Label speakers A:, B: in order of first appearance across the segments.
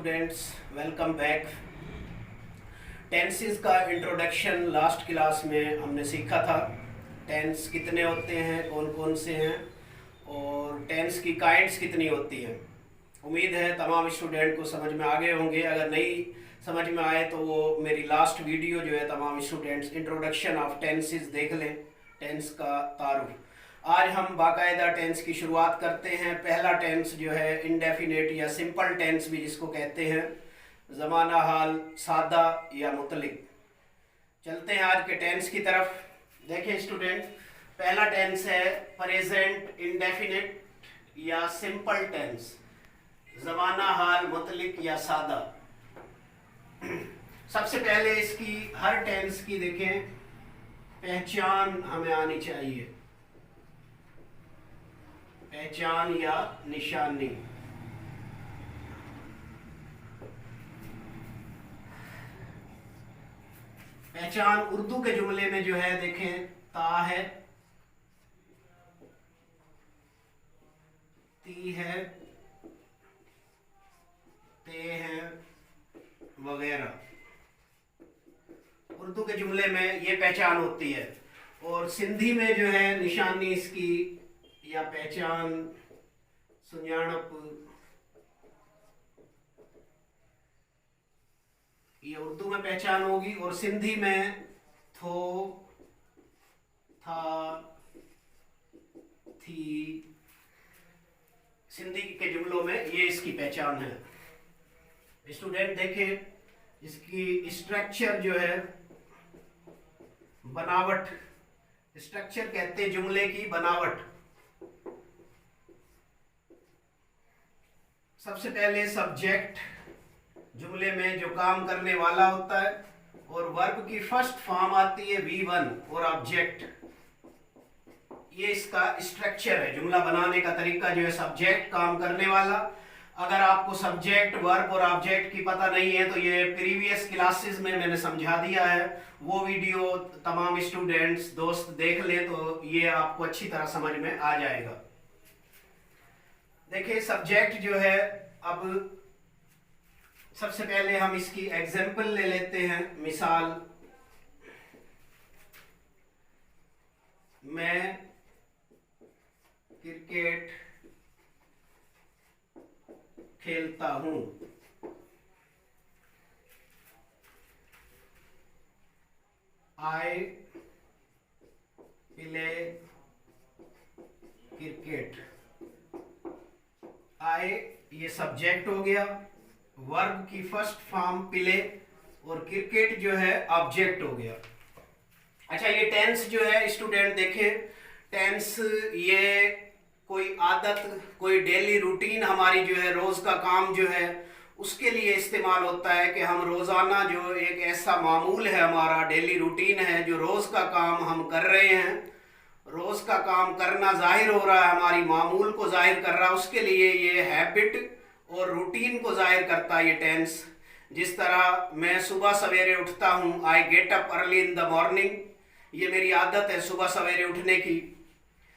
A: Students, welcome back. Tenses का introduction last class में हमने सीखा था। टेंस कितने होते हैं, कौन कौन से हैं और टेंस की काइंड्स कितनी होती हैं। उम्मीद है तमाम स्टूडेंट को समझ में आ गए होंगे। अगर नहीं समझ में आए तो वो मेरी लास्ट वीडियो जो है तमाम स्टूडेंट्स इंट्रोडक्शन ऑफ टेंसेस देख लें, टेंस का तारुफ। आज हम बाकायदा टेंस की शुरुआत करते हैं। पहला टेंस जो है इंडेफिनेट या सिंपल टेंस भी जिसको कहते हैं, ज़माना हाल, सादा या मुतलिक। चलते हैं आज के टेंस की तरफ। देखें स्टूडेंट, पहला टेंस है प्रेजेंट इंडेफिनिट या सिंपल टेंस, ज़माना हाल, मुतलिक या सादा। सबसे पहले इसकी हर टेंस की देखें पहचान हमें आनी चाहिए, पहचान या निशानी। पहचान उर्दू के जुमले में जो है देखें ता है, ती है, ते है वगैरह। उर्दू के जुमले में ये पहचान होती है। और सिंधी में जो है निशानी इसकी या पहचान सुञाणप, ये उर्दू में पहचान होगी और सिंधी में थो, था, थी, सिंधी के जुमलों में ये इसकी पहचान है। स्टूडेंट देखें इसकी स्ट्रक्चर जो है, बनावट, स्ट्रक्चर कहते हैं जुमले की बनावट। सबसे पहले सब्जेक्ट जुमले में जो काम करने वाला होता है, और वर्ब की फर्स्ट फॉर्म आती है V1 और ऑब्जेक्ट। ये इसका स्ट्रक्चर है। जुमला बनाने का तरीका जो है, सब्जेक्ट काम करने वाला। अगर आपको सब्जेक्ट, वर्ब और ऑब्जेक्ट की पता नहीं है तो ये प्रीवियस क्लासेस में मैंने समझा दिया है। वो वीडियो तमाम स्टूडेंट्स दोस्त देख लें तो ये आपको अच्छी तरह समझ में आ जाएगा। देखिए सब्जेक्ट जो है, अब सबसे पहले हम इसकी एग्जाम्पल ले लेते हैं, मिसाल। मैं क्रिकेट खेलता हूं। I play cricket. आई ये सब्जेक्ट हो गया, वर्ब की फर्स्ट फॉर्म प्ले और क्रिकेट जो है ऑब्जेक्ट हो गया। अच्छा, ये टेंस जो है स्टूडेंट देखें, टेंस ये कोई आदत, कोई डेली रूटीन हमारी जो है, रोज का काम जो है उसके लिए इस्तेमाल होता है कि हम रोजाना जो एक ऐसा मामूल है, हमारा डेली रूटीन है, जो रोज का काम हम कर रहे हैं, रोज का काम करना जाहिर हो रहा है, हमारी मामूल को जाहिर कर रहा है, उसके लिए ये हैबिट और रूटीन को जाहिर करता है ये टेंस। जिस तरह मैं सुबह सवेरे उठता हूँ, I get up early in the morning, ये मेरी आदत है सुबह सवेरे उठने की।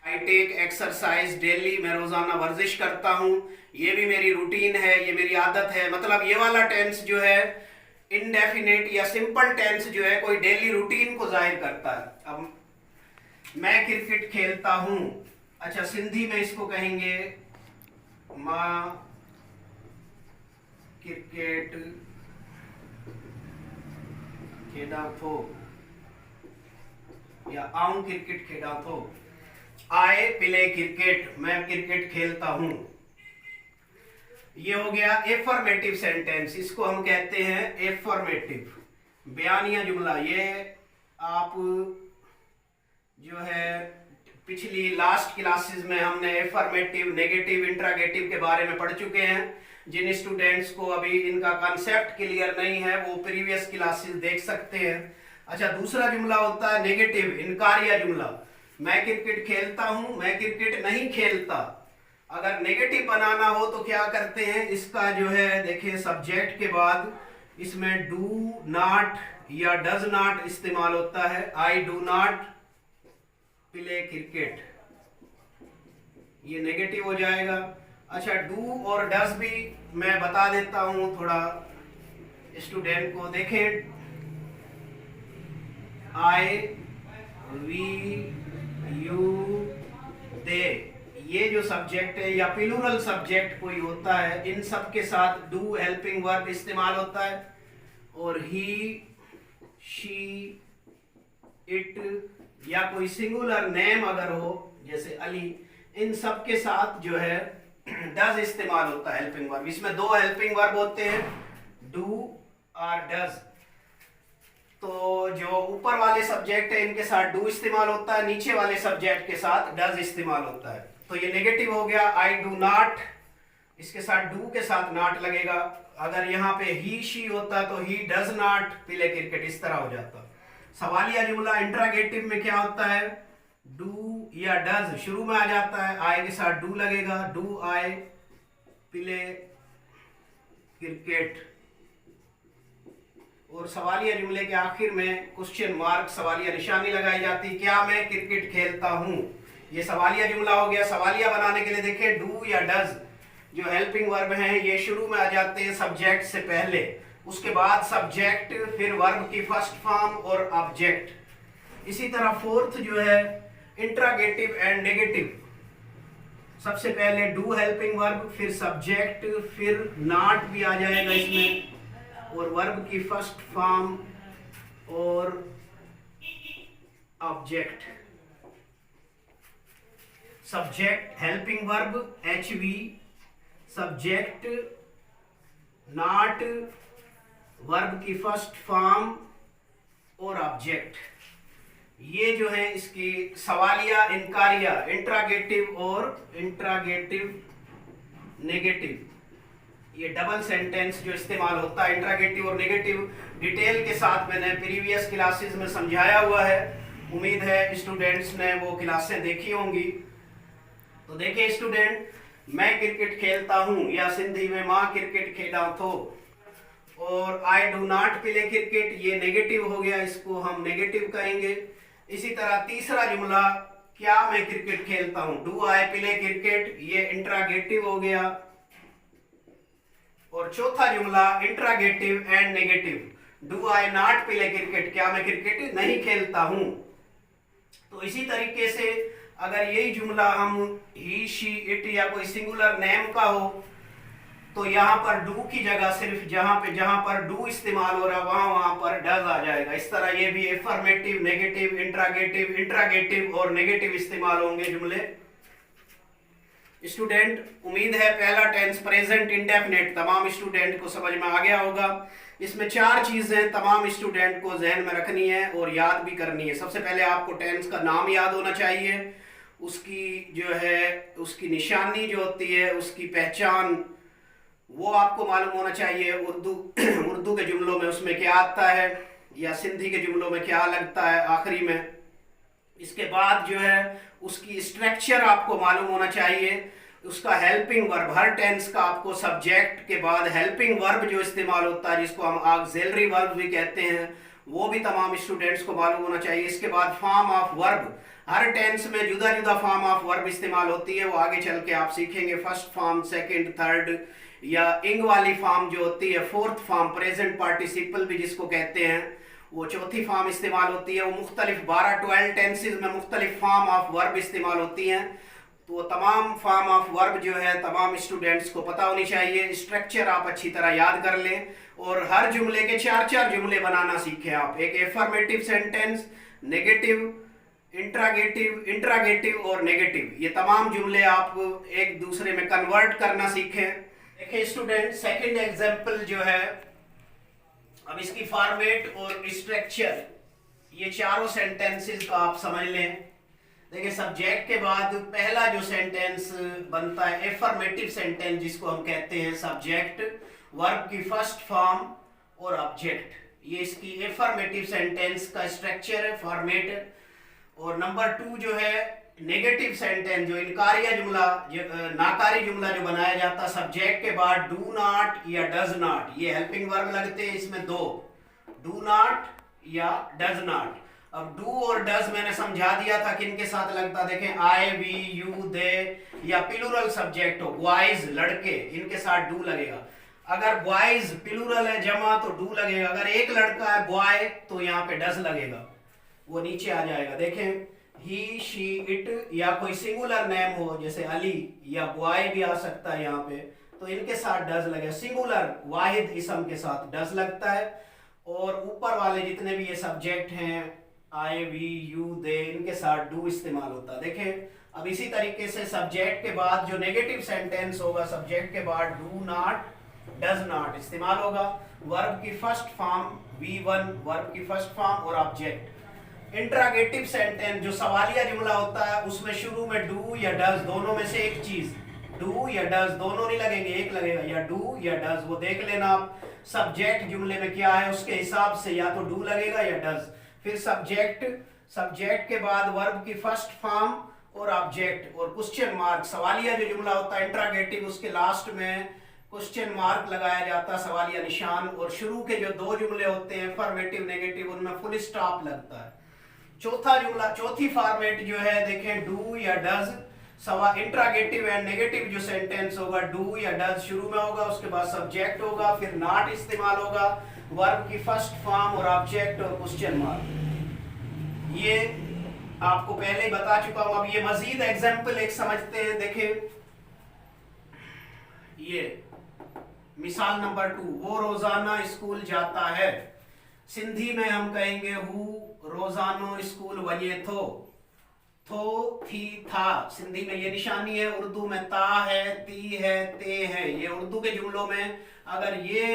A: आई टेक एक्सरसाइज डेली, मैं रोजाना वर्जिश करता हूँ, ये भी मेरी रूटीन है, ये मेरी आदत है। मतलब ये वाला टेंस जो है इनडेफिनेट या सिंपल टेंस जो है, कोई डेली रूटीन को जाहिर करता है। अब मैं क्रिकेट खेलता हूँ, अच्छा सिंधी में इसको कहेंगे माँ क्रिकेट खेड़ा थो या आऊं क्रिकेट खेड़ा थो। आई प्ले क्रिकेट, मैं क्रिकेट खेलता हूं। ये हो गया एफर्मेटिव सेंटेंस, इसको हम कहते हैं एफर्मेटिव, बयानिया जुमला। ये आप जो है पिछली लास्ट क्लासेस में हमने एफर्मेटिव, नेगेटिव, इंट्रागेटिव के बारे में पढ़ चुके हैं। जिन स्टूडेंट्स को अभी इनका कॉन्सेप्ट क्लियर नहीं है वो प्रीवियस क्लासेस देख सकते हैं। अच्छा, दूसरा जुमला होता है नेगेटिव, इनकारिया जुमला। मैं क्रिकेट खेलता हूं, मैं क्रिकेट नहीं खेलता। अगर नेगेटिव बनाना हो तो क्या करते हैं, इसका जो है देखिए सब्जेक्ट के बाद इसमें डू नॉट या डज नॉट इस्तेमाल होता है। I do not play cricket, ये नेगेटिव हो जाएगा। अच्छा, डू और डज भी मैं बता देता हूं थोड़ा स्टूडेंट को। देखें, आई, वी, यू, दे, ये जो सब्जेक्ट है या प्लूरल सब्जेक्ट कोई होता है, इन सब के साथ डू हेल्पिंग वर्ब इस्तेमाल होता है। और ही, शी, इट या कोई सिंगुलर नेम अगर हो जैसे अली, इन सब के साथ जो है डज इस्तेमाल होता है हेल्पिंग वर्ब। इसमें दो हेल्पिंग वर्ब होते हैं, डू और डज। तो जो ऊपर वाले सब्जेक्ट है इनके साथ डू इस्तेमाल होता है, नीचे वाले सब्जेक्ट के साथ डज इस्तेमाल होता है। तो ये नेगेटिव हो गया, आई डू नॉट, इसके साथ डू के साथ नॉट लगेगा। अगर यहाँ पे ही शी होता तो ही डज नॉट प्ले क्रिकेट, इस तरह हो जाता। सवालिया जुमला इंट्रागेटिव में क्या होता है, डू या डज शुरू में आ जाता है, आई के साथ डू लगेगा, डू आई प्ले क्रिकेट। और सवालिया जुमले के आखिर में क्वेश्चन मार्क, सवालिया निशानी लगाई जाती, क्या मैं क्रिकेट खेलता हूं। ये सवालिया जुमला हो गया। सवालिया बनाने के लिए देखें, डू या डज जो हेल्पिंग वर्ब हैं ये शुरू में आ जाते हैं सब्जेक्ट से पहले, उसके बाद सब्जेक्ट, फिर वर्ब की फर्स्ट फॉर्म और ऑब्जेक्ट। इसी तरह फोर्थ जो है इंट्रागेटिव एंड नेगेटिव, सबसे पहले डू हेल्पिंग वर्ब, फिर सब्जेक्ट, फिर नॉट भी आ जाएगा इसमें, और वर्ब की फर्स्ट फॉर्म और object. Subject helping verb HV, subject not, verb की फर्स्ट फॉर्म और ऑब्जेक्ट। ये जो है इसकी सवालिया इनकारिया, इंट्रागेटिव और इंट्रागेटिव नेगेटिव, ये डबल सेंटेंस जो इस्तेमाल होता है इंट्रागेटिव और नेगेटिव, डिटेल के साथ मैंने प्रीवियस क्लासेस में समझाया हुआ है। उम्मीद है स्टूडेंट्स ने वो क्लासें देखी होंगी। तो देखिए स्टूडेंट, मैं क्रिकेट खेलता हूं या सिंधी में मां क्रिकेट खेला तो, और I do not play cricket, ये नेगेटिव हो गया, इसको हम नेगेटिव कहेंगे। इसी तरह तीसरा जुमला, क्या मैं क्रिकेट खेलता हूं, डू आई प्ले क्रिकेट, ये इंट्रागेटिव हो गया। और चौथा जुमला interrogative and negative, do I not play cricket, क्या मैं क्रिकेट नहीं खेलता हूं। तो इसी तरीके से अगर यही जुमला हम ही, शी, इट या कोई सिंगुलर नेम का हो तो यहाँ पर डू की जगह सिर्फ जहां पर डू इस्तेमाल हो रहा वहां पर डज आ जाएगा। इस तरह ये भी एफर्मेटिव, नेगेटिव, इंट्रागेटिव और नेगेटिव इस्तेमाल होंगे जुमले। स्टूडेंट, उम्मीद है पहला टेंस प्रेजेंट इंडेफिनिट तमाम स्टूडेंट को समझ में आ गया होगा। इसमें 4 चीजें तमाम स्टूडेंट को जहन में रखनी है और याद भी करनी है। सबसे पहले आपको टेंस का नाम याद होना चाहिए, उसकी जो है उसकी निशानी जो होती है, उसकी पहचान वो आपको मालूम होना चाहिए। उर्दू के जुमलों में उसमें क्या आता है या सिंधी के जुमलों में क्या लगता है आखिरी में। इसके बाद जो है उसकी स्ट्रक्चर आपको मालूम होना चाहिए, उसका हेल्पिंग वर्ब, हर टेंस का आपको सब्जेक्ट के बाद हेल्पिंग वर्ब जो इस्तेमाल होता है जिसको हम ऑक्सिलरी वर्ब भी कहते हैं, वो भी तमाम स्टूडेंट्स को मालूम होना चाहिए। इसके बाद फॉर्म ऑफ वर्ब, हर टेंस में जुदा जुदा फॉर्म ऑफ वर्ब इस्तेमाल होती है, वो आगे चल के आप सीखेंगे। फर्स्ट फॉर्म, सेकंड, थर्ड, या इंग वाली फॉर्म जो होती है, फोर्थ फॉर्म, प्रेजेंट पार्टिसिपल भी जिसको कहते हैं, वो चौथी फॉर्म इस्तेमाल होती है। वो मुख्तलिफ 12 टेंसेज में मुख्तलिफ फॉर्म ऑफ वर्ब इस्तेमाल होती हैं। तो तमाम फॉर्म ऑफ वर्ब जो है तमाम स्टूडेंट्स को पता होनी चाहिए। स्ट्रक्चर आप अच्छी तरह याद कर लें और हर जुमले के 4 जुमले बनाना सीखें आप। एक एफर्मेटिव सेंटेंस, नेगेटिव, इंट्रागेटिव और नेगेटिव, ये तमाम जुमले आप एक दूसरे में कन्वर्ट करना सीखें। देखिए स्टूडेंट, सेकंड एग्जांपल जो है, अब इसकी फॉर्मेट और स्ट्रक्चर, ये चारों सेंटेंसेस का आप समझ लें। देखिए सब्जेक्ट के बाद पहला जो सेंटेंस बनता है एफर्मेटिव सेंटेंस जिसको हम कहते हैं, सब्जेक्ट, वर्ब की फर्स्ट फॉर्म और ऑब्जेक्ट, ये इसकी एफर्मेटिव सेंटेंस का स्ट्रक्चर है, फॉर्मेट। और नंबर 2 जो है नेगेटिव सेंटेंस, जो इनकारिया जुमला, नाकारी जुमला जो बनाया जाता, सब्जेक्ट के बाद डू नॉट या डज नॉट, ये हेल्पिंग वर्ब लगते हैं इसमें 2, डू नॉट या डज नॉट। अब डू और डज मैंने समझा दिया था किन के साथ लगता, देखें आई, वी, यू, दे, या प्लूरल सब्जेक्ट हो, बॉयज लड़के, इनके साथ डू लगेगा। अगर बॉयज प्लूरल है जमा तो डू लगेगा, अगर एक लड़का है बॉय तो यहाँ पे डज लगेगा, वो नीचे आ जाएगा। देखें ही शी इट, या कोई सिंगुलर नेम हो जैसे अली या बॉय भी आ सकता है यहाँ पे, तो इनके साथ डज लगेगा। सिंगुलर वाहिद इसम के साथ डज लगता है। और ऊपर वाले जितने भी ये सब्जेक्ट हैं आई वी यू दे, इनके साथ डू इस्तेमाल होता है। देखें अब इसी तरीके से सब्जेक्ट के बाद जो नेगेटिव सेंटेंस होगा, सब्जेक्ट के बाद डू नॉट, डज नॉट इस्तेमाल होगा। वर्ब की फर्स्ट फॉर्म V1, वर्ब की फर्स्ट फॉर्म और ऑब्जेक्ट। इंट्रागेटिव सेंटेंस जो सवालिया जुमला होता है उसमें शुरू में डू या डज दोनों में से एक चीज, डू या डज दोनों नहीं लगेंगे, एक लगेगा, या डू या डज, वो देख लेना आप सब्जेक्ट जुमले में क्या है उसके हिसाब से, या तो डू लगेगा या डज। फिर सब्जेक्ट के बाद वर्ब की फर्स्ट फॉर्म और ऑब्जेक्ट और क्वेश्चन मार्क। सवालिया जो जुमला होता है इंट्रागेटिव, उसके लास्ट में क्वेश्चन मार्क लगाया जाता है, सवालिया निशान। और शुरू के जो दो जुमले होते हैं अफर्मेटिव नेगेटिव, उनमें फुल स्टॉप लगता है। चौथा जुमला, चौथी फॉर्मेट जो है देखें डू या डज। इंट्रागेटिव एंड नेगेटिव जो सेंटेंस होगा डू या डज शुरू में होगा, उसके बाद सब्जेक्ट होगा, फिर नॉट इस्तेमाल होगा, वर्ब की फर्स्ट फॉर्म और ऑब्जेक्ट और क्वेश्चन मार्क। ये आपको पहले ही बता चुका हूं। अब ये मजीद एग्जाम्पल एक समझते हैं। देखें ये मिसाल नंबर 2, वो रोजाना स्कूल जाता है। सिंधी में हम कहेंगे हु रोजानो स्कूल वजे थो थी था, सिंधी में ये निशानी है। उर्दू में ता है, ती है, ते है। ये उर्दू के जुमलों में अगर ये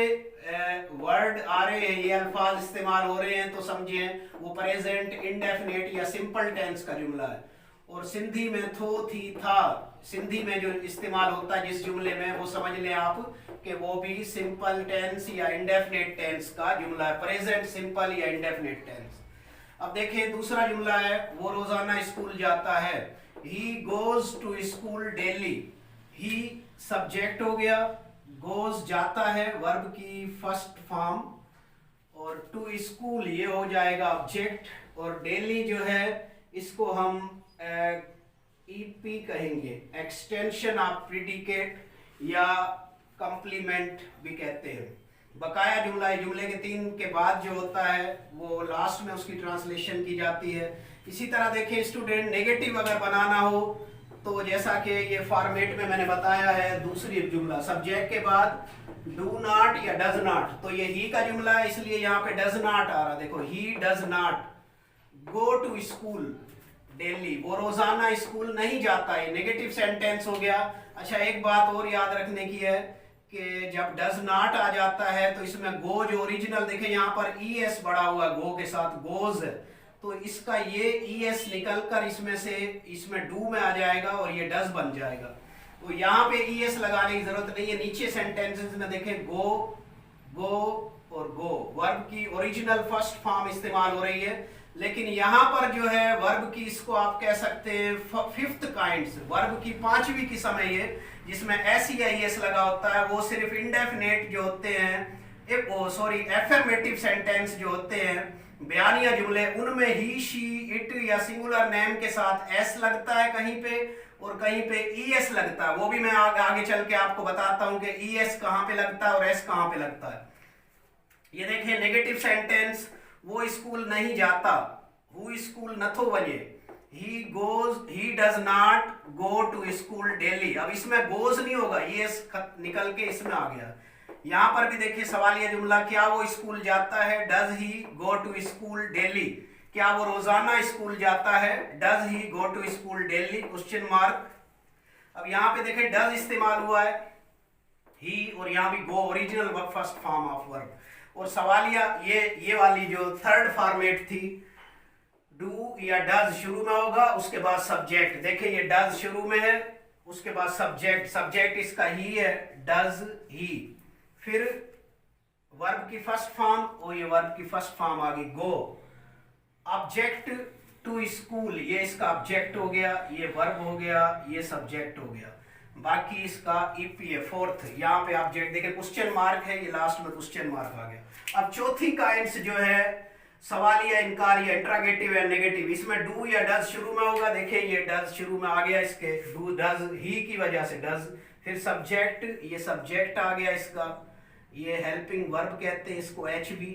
A: वर्ड आ रहे हैं, ये अल्फाज इस्तेमाल हो रहे हैं तो समझिए वो प्रेजेंट इंडेफिनेट या सिंपल टेंस का जुमला है। और सिंधी में थो थी था, सिंधी में जो इस्तेमाल होता है जिस जुमले में, वो समझ लें आप कि वो भी सिंपल टेंस या इंडेफिनेट टेंस का जुमला है, प्रेजेंट सिंपल या इंडेफिनेट टेंस। अब देखें दूसरा जुमला है, वो रोजाना स्कूल जाता है। He goes to school daily. He subject हो गया, गोज जाता है वर्ब की फर्स्ट फॉर्म, और टू स्कूल ये हो जाएगा ऑब्जेक्ट, और डेली जो है इसको हम ईपी कहेंगे, एक्सटेंशन ऑफ प्रीडिकेट या कॉम्प्लीमेंट भी कहते हैं। बकाया जुमला है, जुमले के 3 के बाद जो होता है वो लास्ट में उसकी ट्रांसलेशन की जाती है। इसी तरह देखिए स्टूडेंट, नेगेटिव अगर बनाना हो तो जैसा कि ये फॉर्मेट में मैंने बताया है, दूसरी जुमला सब्जेक्ट के बाद डू नॉट या डज नॉट, तो ये ही का जुमला है इसलिए यहाँ पे डज नॉट आ रहा। देखो he does not go to school daily, वो रोजाना स्कूल नहीं जाता है, नेगेटिव सेंटेंस हो गया। अच्छा एक बात और याद रखने की है कि जब डज नॉट आ जाता है तो इसमें गो जो ओरिजिनल, देखें यहाँ पर ES बड़ा हुआ गो के साथ, गोज, तो इसका ये ES निकलकर इसमें से इसमें डू में आ जाएगा और ये डज बन जाएगा। तो यहाँ पे ES लगाने की जरूरत नहीं है। नीचे सेंटेंसेस में देखें गो, गो और गो, वर्ब की ओरिजिनल फर्स्ट फॉर्म इस्तेमाल हो रही है। लेकिन यहाँ पर जो है वर्ब की, इसको आप कह सकते हैं फिफ्थ काइंड्स, वर्ब की 5वीं किस्म है ये, जिसमें SEIS लगा होता है। वो सिर्फ इंडेफिनेट जो होते हैं, एफर्मेटिव सेंटेंस जो होते हैं, बयानिया जुमले, उनमें ही शी इट या सिंगुलर नेम के साथ S लगता है कहीं पे और कहीं पे ES लगता है। वो भी मैं आगे चल के आपको बताता हूं कि ES कहां पे लगता है और S कहां पे लगता है। ये देखें नेगेटिव सेंटेंस, वो स्कूल नहीं जाता, हु स्कूल नथो वजे, he does not go to school daily. अब इसमें गोज नहीं होगा, ये निकल के इसमें आ गया। यहां पर भी देखिए सवालिया जुमला, क्या वो स्कूल जाता है, does he go to school daily, क्या वो रोजाना स्कूल जाता है, does he go to school daily, question mark. अब यहां पे देखें डज इस्तेमाल हुआ है, ही, और यहां भी go original first form of verb. और सवालिया ये वाली जो थर्ड फॉर्मेट थी, डू या डज शुरू में होगा, उसके बाद सब्जेक्ट। देखिए ये डज शुरू में है, उसके बाद सब्जेक्ट, सब्जेक्ट इसका ही है, डज ही, फिर वर्ब की फर्स्ट फॉर्म और ये वर्ब की फर्स्ट फॉर्म आ गई गो। ऑब्जेक्ट टू स्कूल, ये इसका ऑब्जेक्ट हो गया, ये वर्ब हो गया, ये सब्जेक्ट हो गया, बाकी इसका ईपी है फोर्थ। यहाँ पे ऑब्जेक्ट देखिए क्वेश्चन मार्क है, ये लास्ट में क्वेश्चन मार्क आ गया। अब चौथी काइंड्स जो है सवालिया इनकार या इंट्रागेटिव या नेगेटिव। इसमें डू या डज शुरू में होगा, देखिए ये डज शुरू में आ गया, इसके डू डज ही की वजह से डज। फिर सब्जेक्ट, ये सब्जेक्ट आ गया इसका, ये हेल्पिंग वर्ब कहते हैं इसको एच बी,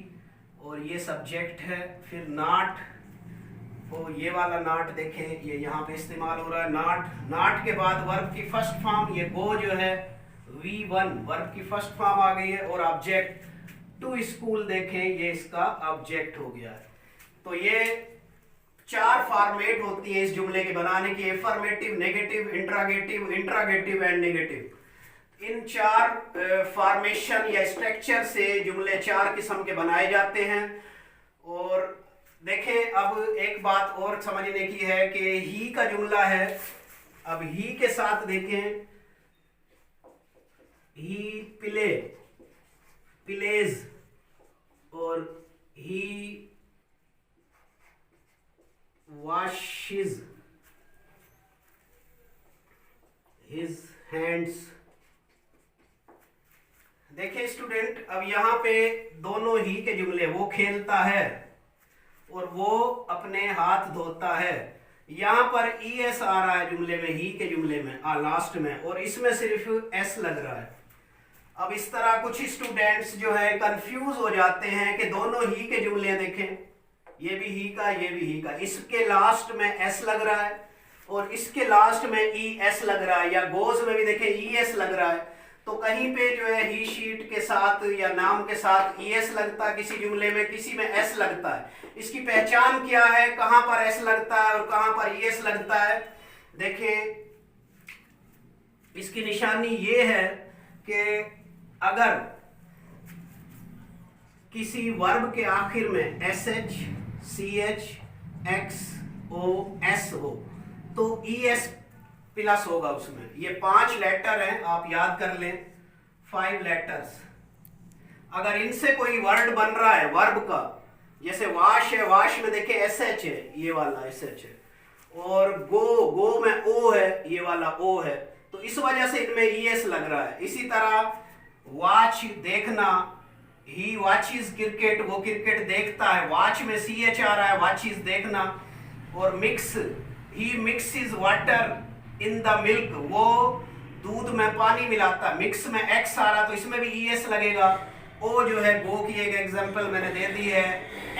A: और ये सब्जेक्ट है। फिर नॉट, तो ये वाला नॉट देखें ये यहाँ पे इस्तेमाल हो रहा है नॉट। नॉट के बाद वर्ब की फर्स्ट फॉर्म ये गो जो है V1 वर्ब की फर्स्ट फॉर्म आ गई है, और ऑब्जेक्ट टू स्कूल देखें ये इसका ऑब्जेक्ट हो गया है। तो ये 4 फॉर्मेट होती है इस जुमले के बनाने की, affirmative, negative, interrogative, interrogative and negative. In 4 formation या स्ट्रक्चर से जुमले 4 किस्म के बनाए जाते हैं। और देखें अब एक बात और समझने की है कि ही का जुमला है, अब ही के साथ देखें, ही प्ले, प्लेज, और ही washes his hands। देखिए स्टूडेंट, अब यहाँ पे दोनों ही के जुमले, वो खेलता है और वो अपने हाथ धोता है। यहाँ पर ES आ रहा है जुमले में, ही के जुमले में लास्ट में, और इसमें सिर्फ S लग रहा है। अब इस तरह कुछ स्टूडेंट्स जो है कंफ्यूज हो जाते हैं कि दोनों ही के जुमले देखें, ये भी ही का, ये भी ही का, इसके लास्ट में S लग रहा है और इसके लास्ट में ES लग रहा है, या गोज में भी देखें ES लग रहा है। तो कहीं पे जो है ही शीट के साथ या नाम के साथ ES लगता है किसी जुमले में, किसी में S लगता है। इसकी पहचान क्या है, कहां पर S लगता है और कहां पर ES लगता है? देखिए इसकी निशानी ये है कि अगर किसी वर्ब के आखिर में SH, CH, XOS हो तो ES प्लस होगा उसमें। ये 5 लेटर हैं, आप याद कर लें, 5 लेटर्स। अगर इनसे कोई वर्ड बन रहा है वर्ब का, जैसे वाश है, वाश में देखिए SH है, ये वाला SH है, और गो, गो में O है, ये वाला O है, तो इस वजह से इनमें ES लग रहा है। इसी तरह वॉच, देखना, ही वॉचेस क्रिकेट, वो क्रिकेट देखता है, वॉच में CH आ रहा है, वॉचेस देखना। और mix, he mixes water in the milk, वो दूध में पानी मिलाता। मिक्स में X आ रहा तो इसमें भी ES लगेगा। ओ जो है गो की एक एग्जांपल मैंने दे दी है।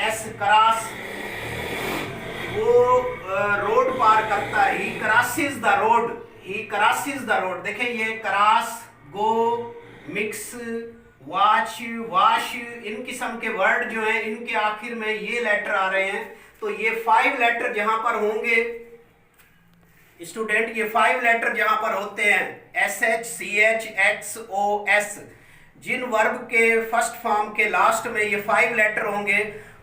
A: S क्रॉस, वो रोड पार करता है, he crosses the road, he crosses the road. देखें ये cross, go, mix, watch, wash, इन किस्म के वर्ड जो हैं इनके आखिर में ये लेटर आ रहे हैं। तो ये 5 लेटर जहां पर होंगे स्टूडेंट, ये 5 लेटर जहां पर होते हैं SH, CH, XOS, जिन वर्ब के फर्स्ट फॉर्म के लास्ट में ये 5 लेटर होंगे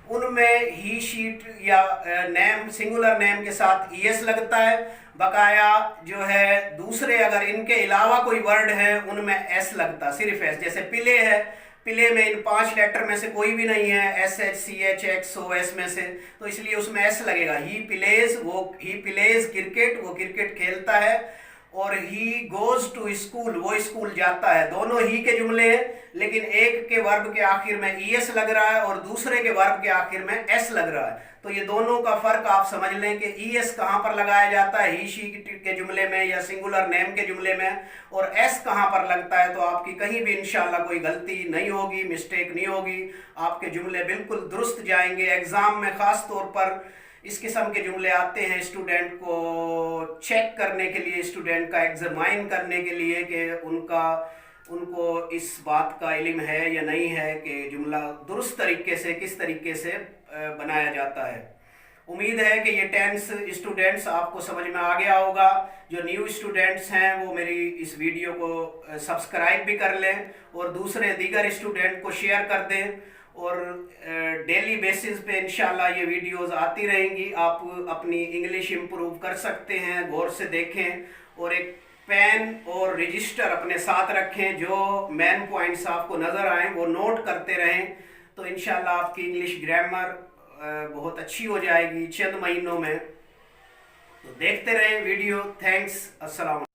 A: उनमें ही शीट या नेम, सिंगुलर नेम के साथ ES लगता है। बकाया जो है दूसरे अगर इनके अलावा कोई वर्ड है उनमें S लगता, सिर्फ S। जैसे पिले है, पिले में इन 5 लेटर में से कोई भी नहीं है SH, CH, XOS में से, तो इसलिए उसमें S लगेगा। ही प्लेज, वो ही प्लेज क्रिकेट, वो क्रिकेट खेलता है। और ही गोज टू स्कूल, वो स्कूल जाता है। दोनों ही के जुमले हैं, लेकिन एक के वर्ब के आखिर में ES लग रहा है और दूसरे के वर्ब के आखिर में S लग रहा है। तो ये दोनों का फर्क आप समझ लें कि ES कहां पर लगाया जाता है, ही शी के जुमले में या सिंगुलर नेम के जुमले में, और S कहां पर लगता है। तो आपकी कहीं भी इंशाल्लाह कोई गलती नहीं होगी, मिस्टेक नहीं होगी, आपके जुमले बिल्कुल दुरुस्त जाएंगे। एग्जाम में खास तौर पर इस किस्म के जुमले आते हैं स्टूडेंट को चेक करने के लिए, स्टूडेंट का एग्जामाइन करने के लिए कि उनको इस बात का इल्म है या नहीं है कि जुमला दुरुस्त तरीके से किस तरीके से बनाया जाता है। उम्मीद है कि ये 10 स्टूडेंट्स आपको समझ में आ गया होगा। जो न्यू स्टूडेंट्स हैं वो मेरी इस वीडियो को सब्सक्राइब भी कर लें और दूसरे दीगर स्टूडेंट को शेयर कर दें, और डेली बेसिस पे इंशाल्लाह ये वीडियोस आती रहेंगी। आप अपनी इंग्लिश इम्प्रूव कर सकते हैं, गौर से देखें, और एक पेन और रजिस्टर अपने साथ रखें, जो मेन पॉइंट्स आपको नज़र आएँ वो नोट करते रहें, तो इंशाल्लाह आपकी इंग्लिश ग्रामर बहुत अच्छी हो जाएगी चंद महीनों में। तो देखते रहें वीडियो। थैंक्स, अस्सलाम।